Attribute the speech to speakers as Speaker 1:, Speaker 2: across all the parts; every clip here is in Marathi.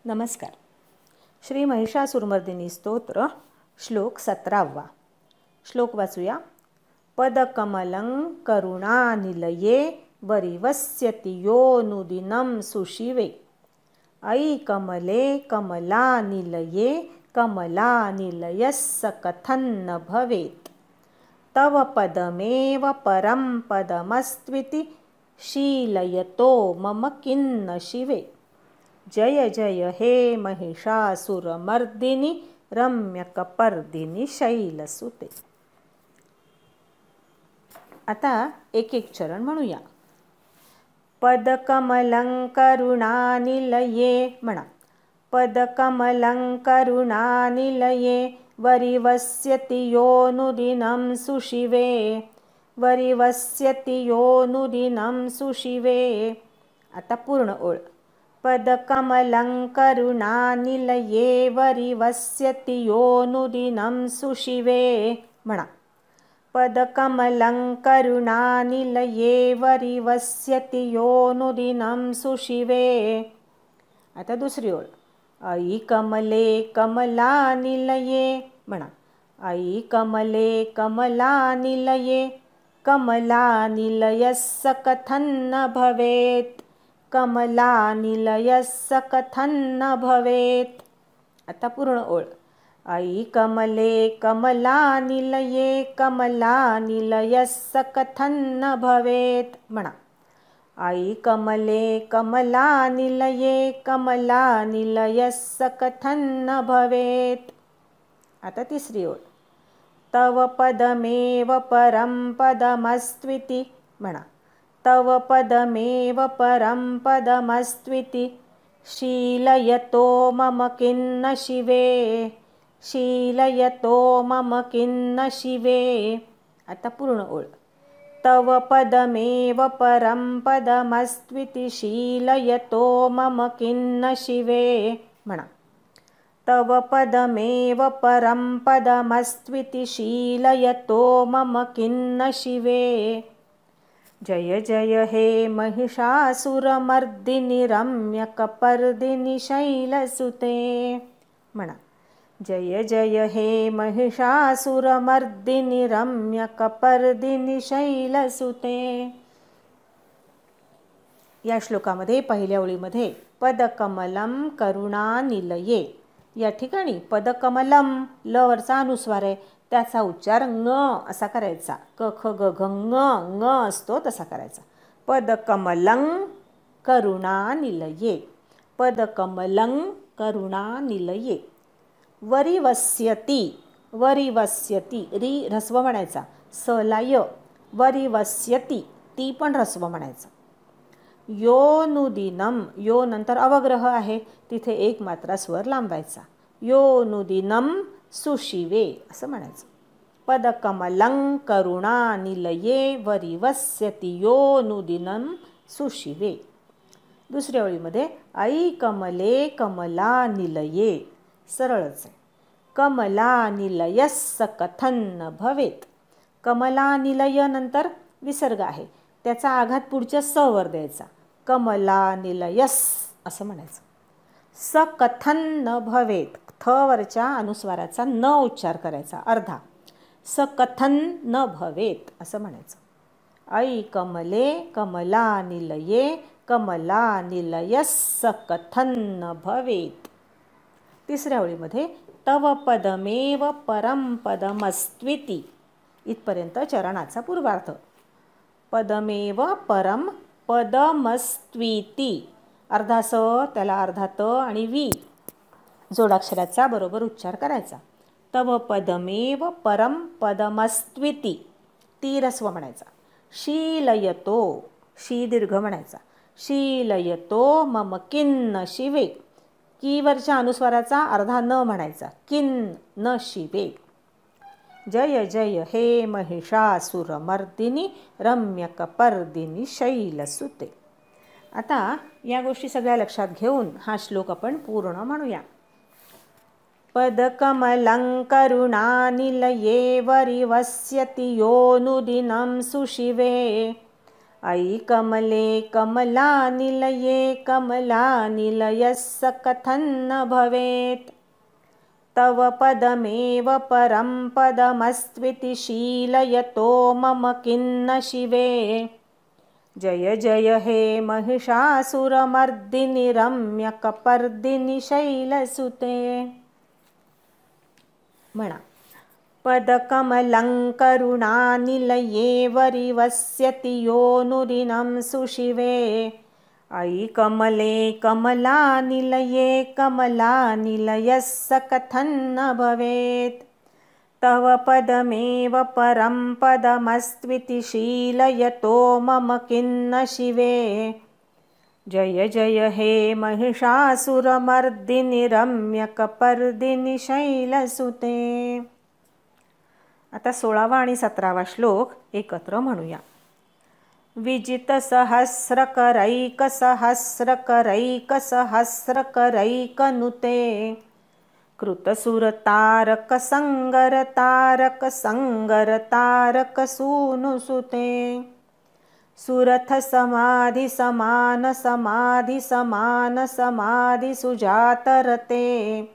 Speaker 1: नमस्कार. श्री महिषासुरमर्दिनी स्तोत्र श्लोक 17. श्लोक वाचूया. पदकमलं करुणानिलये वरिवस्यति योनुदिनं सुशिवे. ऐ कमले कमलानिलये कमलानिलयस्य कथं न भवेत्. तव पदमेव परं पदमस्त्विति शीलयतो मम किन्न शिवे. जय जय हे महिषासुरमर्दिनि रम्यकपर्दिनि शैलसुते. आता एक एक चरण म्हणूया. पदकमलं करुणानिलये म्हणा. पदकमलं करुणानिलये वरिवस्यति योनुदिनं सुशिवे. वरिवस्यति योनुदिनं सुशिवे. आता पूर्ण ओळ. पदकमलं करुणानिलये वरिवस्यति योनुदिनं सुशिवे म्हणा. पदकमलं करुणानिलये वरिवस्यति योनुदिनं सुशिवे. आता दुसरी ओळ. ऐ कमले कमलानिलये म्हणा. ऐ कमले कमलानिलये कमलानिलयस्य कथं न भवेत्. कमलानिलयस्य कथं न भवेत्. आता पूर्ण ओळ. ऐ कमले कमलानिलये कमलानिलयस्य कथं न भवेत् म्हणा. ऐ कमले कमलानिलये कमलानिलयस्य कथं न भवेत्. आता तिसरी ओळ. तव पदमेव परं पदमस्त्विति म्हणा. तव पदमेव परं पदमस्त्विति शीलयतो मम किन्न शिवे. शीलयतो मम किन्न शिवे. आता पूर्ण ओळ. तव पदमेव परं पदमस्त्विति शीलयतो मम किन्न शिवे म्हणा. तव पदमेव परं पदमस्त्विति शीलयतो मम किन्न शिवे. जय जय हे महिषासुरमर्दिनि रम्यकपर्दिनि शैलसुते म्हणा. जय जय हे महिषासुरमर्दिनि रम्यकपर्दिनि शैलसुते. या श्लोकामध्ये पहिल्या ओळीमध्ये पदकमलं करुणानिलये या ठिकाणी पदकमलं ल वरचा अनुस्वार आहे, त्याचा उच्चार ङ असा करायचा. क ख ग घ ङ असतो तसा करायचा. पदकमलं करुणानिलये. पदकमलं करुणानिलये. वरिवस्यति. वरिवस्यति री ऱ्हस्व म्हणायचा. सलाय. वरिवस्यति ती पण ऱ्हस्व म्हणायचा. योनुदिनं यो नंतर अवग्रह आहे, तिथे एक मात्रा स्वर लांबायचा. योनुदिनं सुशिवे असं म्हणायचं. पदकमलं करुणानिलये वरिवस्यति योनुदिनं सुशिवे. दुसऱ्या ओळीमध्ये ऐ कमले कमलानिलये सरळच आहे. कमलानिलयस्य कथं न भवेत्. कमलानिलय नंतर विसर्ग आहे, त्याचा आघात पुढच्या स वर द्यायचा. कमलानिलयस असं म्हणायचं. स कथं न भवेत् थ वरच्या अनुस्वाराचा न उच्चार करायचा अर्धा. स कथं न भवेत् असं म्हणायचं. ऐ कमले कमलानिलये कमलानिलयस्य कथं न भवेत्. तिसऱ्या ओळीमध्ये तव पदमेव परं पदमस्त्विति इथपर्यंत चरणाचा पूर्वार्थ. पदमेव परं पदमस्त्विति अर्धा स त्याला अर्धा त आणि वी जोडाक्षराचा बरोबर उच्चार करायचा. तव पदमेव परं पदमस्त्विति ती ऱ्हस्व म्हणायचा. शीलयतो शी दीर्घ म्हणायचा. शीलयतो मम किन्न शिवे. की वरच्या अनुस्वाराचा अर्धा न म्हणायचा. किन्न शिवे. जय जय हे महिषासुरमर्दिनि रम्यकपर्दिनि शैलसुते. आता या गोष्टी सगळ्या लक्षात घेऊन हा श्लोक आपण पूर्ण म्हणूया. पदकमलं करुणानिलये वरिवस्यति योनुदिनं सुशिवे. अयि कमले कमलानिलये कमलानिलयस्य कथन्न भवेत् तव पदमेव परं पदमस्त्विति शीलयतो मम किन्न शिवे जय जय हे महिषासुरमर्दिनि रम्यकपर्दिनि शैलसुते म्हणा पदकमलं करुणानिलये वरिवस्यति योनुरिनं सुशिवे अयि कमले कमलानिलये कमलानिलयस्य कथन्न भवेत् तव पदमेव परं पदमस्त्विति शीलयतो मम किन्न शिवे जय जय हे महिषासुरमर्दिनि रम्यकपर्दिनि शैलसुते। आता 16वा आणि 17वा श्लोक एकत्र म्हणूया। विजितसहस्रकरैकसहस्रकरैकसहस्रकरैकनुते कृतसुरतारकसंगरतारकसंगरतारकसूनुसुते सुरथ समाधि समान समाधि समान समाधि सुजातरते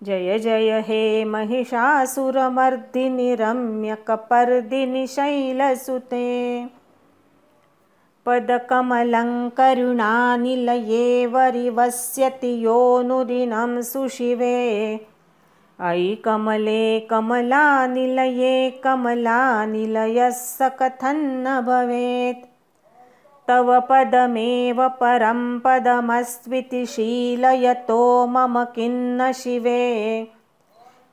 Speaker 1: जय जय हे महिषासुरमर्दिनि रम्यकपर्दिनि शैलसुते पदकमलं करुणानिलये वरिवस्यति योनुरिनं सुशिवे अयि कमले कमलानिलये कमलानिलयस्य कथन्न भवेत् तव पदमेव परं पदमस्त्विति शीलयतो मम किन्न शिवे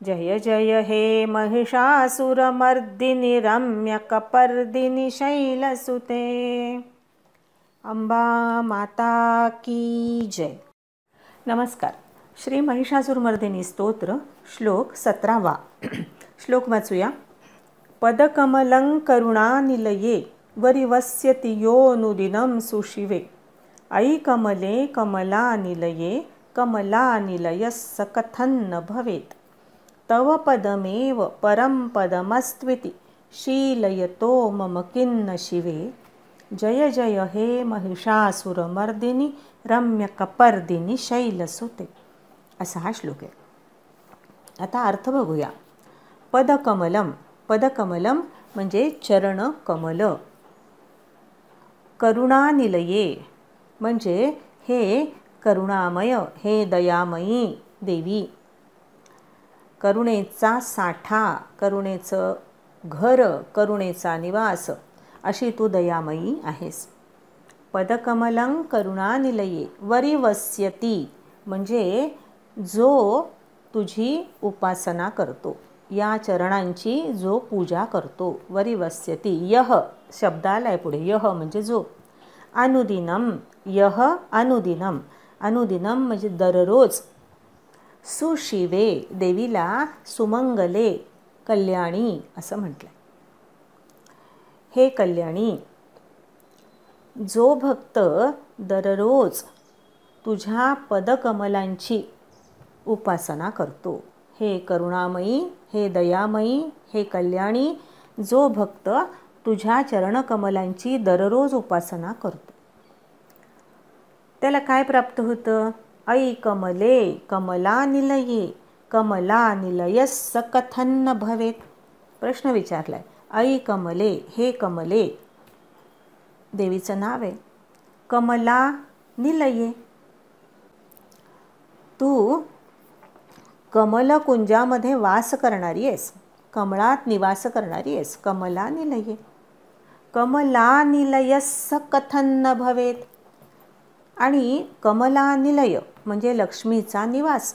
Speaker 1: जय जय हे महिषासुरमर्दिनि रम्यकपर्दिनि शैलसुते। अंबा माता की जय। नमस्कार। श्री महिषासुरमर्दिनी स्तोत्र श्लोक 17वा श्लोक वाचूया। पदकमलं करुणानिलये वरिवस्यति योनुदिनं सुशिवे अयि कमले कमलानिलये कमलानिलयस्य कथन्न भवेत् तव पदमेव परं पदमस्त्विति शीलयतो मम किन्न शिवे जय जय हे महिषासुरमर्दिनि रम्यकपर्दिनि शैलसुते। असा हा श्लोक आहे। आता अर्थ बघूया। पदकमलम पदकमलम म्हणजे चरणकमल। करुणानिलये म्हणजे हे करुणामय हे दयामयी देवी। करुणेचा साठा करुणेचं घर करुणेचा निवास अशी तू दयामयी आहेस। पदकमलं करुणानिलये वरिवस्यति म्हणजे जो तुझी उपासना करतो या चरणांची जो पूजा करतो। वरिवस्यति यह शब्द आलाय पुढे यह म्हणजे जो। अनुदिनम यह अनुदिनम अनुदिनम म्हणजे दररोज। सुशिवे देवीला सुमंगले कल्याणी असं म्हटलंय। हे कल्याणी जो भक्त दररोज तुझ्या पदकमलांची उपासना करतो। हे करुणामयी हे दयामयी हे कल्याणी जो भक्त तुझ्या चरणकमलांची दररोज उपासना करतो त्याला काय प्राप्त होतं। अयि कमले कमलानिलये कमलानिलयस्य कथन्न भवेत्। प्रश्न विचारलाय। अयि कमले हे कमले देवीचं नाव आहे। कमलानिलये तू कमलकुंजामध्ये वास करणारी आहेस कमळात निवास करणारी आहेस। कमलानिलये कमलानिलयस्य कथन्न भवेत् आणि कमलानिलय म्हणजे लक्ष्मीचा निवास।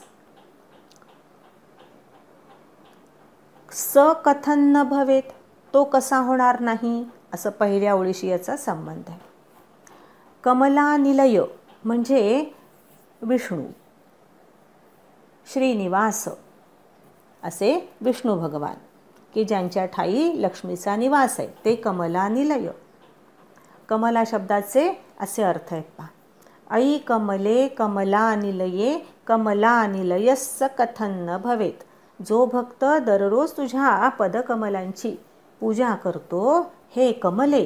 Speaker 1: स कथन्न भवेत् तो कसा होणार नाही असं पहिल्या ओळीशी याचा संबंध आहे। कमलानिलय म्हणजे विष्णू श्रीनिवास असे विष्णू भगवान की ज्यांच्या ठाई लक्ष्मीचा निवास आहे ते कमलानिलय। कमला शब्दाचे असे अर्थ आहेत पहा। अयि कमले कमलानिलये कमलानिलयस्य कथन्न भवेत् जो भक्त दररोज तुझ्या पदकमलांची पूजा करतो हे कमले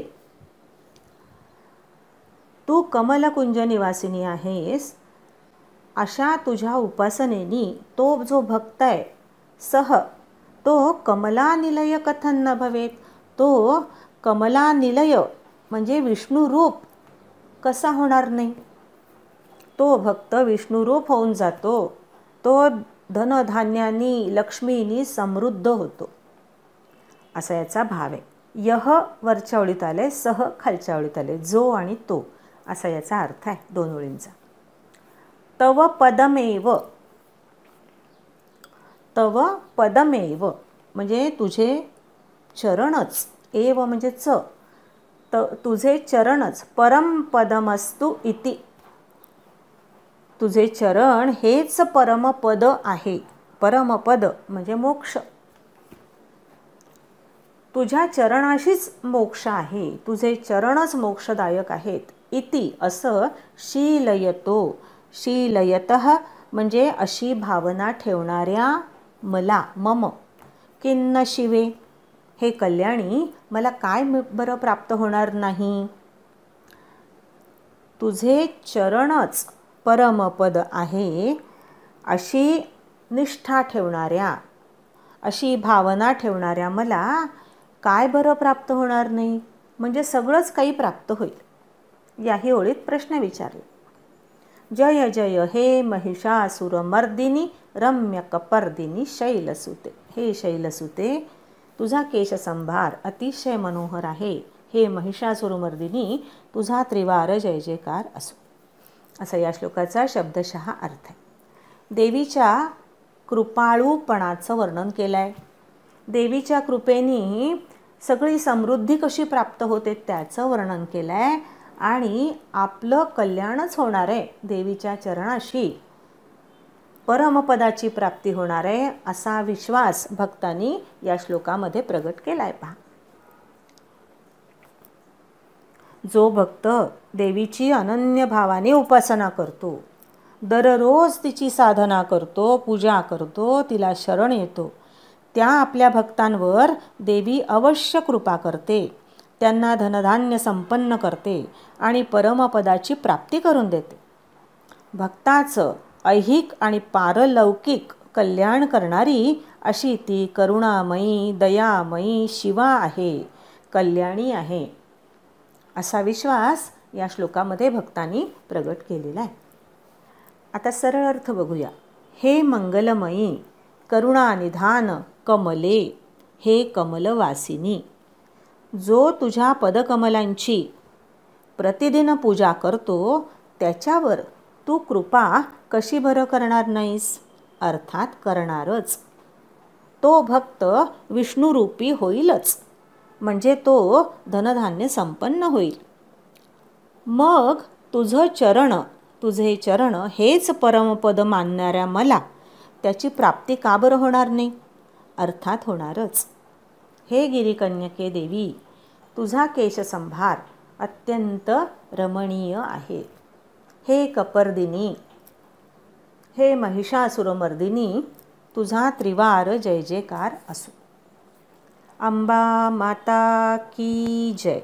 Speaker 1: तू कमलकुंज निवासिनी आहेस, अशा तुझ्या उपासनेनी तो जो भक्त आहे सह तो कमलानिलय कथन न भवेत, तो कमलानिलय म्हणजे विष्णुरूप कसा होणार नाही. तो भक्त विष्णुरूप होऊन जातो, तो धनधान्यानी लक्ष्मीनी समृद्ध होतो, असा याचा भाव आहे. यह वरच्या ओळीत आले, सह खालच्या ओळीत आले, जो आणि तो असा याचा अर्थ आहे 2 ओळींचा. तव पदमेव, तव पदमेव म्हणजे तुझे चरणच, एव म्हणजे तुझे चरणच, परमपदमस्तु इति, तुझे चरण हेच परमपद आहे. परमपद म्हणजे मोक्ष, तुझ्या चरणाशीच मोक्ष आहे, तुझे चरणच मोक्षदायक आहेत. इति असं शीलयतो, शीलयतः म्हणजे अशी भावना ठेवणाऱ्या मला, मम किन्न शिवे, हे कल्याणी मला काय बरं प्राप्त होणार नाही. तुझे चरणच परमपद आहे अशी निष्ठा ठेवणाऱ्या, अशी भावना ठेवणाऱ्या मला काय बरं प्राप्त होणार नाही, म्हणजे सगळंच काही प्राप्त होईल. याही ओळीत प्रश्न विचारले. जय जय हे महिषासुरमर्दिनी रम्यकपर्दिनी शैलसुते, हे शैलसुते तुझा केशसंभार अतिशय मनोहर आहे. हे महिषासुरमर्दिनी तुझा त्रिवार जय जयकार असो, असा या श्लोकाचा शब्दशः अर्थ आहे. देवीच्या कृपाळूपणाचं वर्णन केलं आहे. देवीच्या कृपेने सगळी समृद्धी कशी प्राप्त होते त्याचं वर्णन केलं आहे आणि आपलं कल्याणच होणार आहे, देवीच्या चरणाशी परमपदाची प्राप्ती होणार आहे असा विश्वास भक्तांनी या श्लोकामध्ये प्रगट केला आहे. पहा, जो भक्त देवीची अनन्य भावाने उपासना करतो, दररोज तिची साधना करतो, पूजा करतो, तिला शरण येतो, त्या आपल्या भक्तांवर देवी अवश्य कृपा करते, त्यांना धनधान्य संपन्न करते आणि परमपदाची प्राप्ती करून देते. भक्ताचं ऐहिक आणि पारलौकिक कल्याण करणारी अशी ती करुणामयी, दयामयी शिवा आहे, कल्याणी आहे, असा विश्वास या श्लोकामध्ये भक्तांनी प्रगट केलेला आहे. आता सरळ अर्थ बघूया. हे मंगलमयी करुणानिधान कमले, हे कमलवासिनी, जो तुझ्या पदकमलांची प्रतिदिन पूजा करतो त्याच्यावर तू कृपा कशी बरं करणार नाहीस, अर्थात करणारच. तो भक्त विष्णुरूपी होईलच, म्हणजे तो धनधान्य संपन्न होईल. मग तुझे चरण हेच परमपद मानणाऱ्या मला त्याची प्राप्ती का बरं होणार नाही, अर्थात होणारच. हे गिरिकन्यके देवी, तुझा केशसंभार अत्यंत रमणीय आहे. हे कपर्दिनी, हे महिषासुरमर्दिनी तुझा त्रिवार जय जयकार असो. अंबा माता की जय.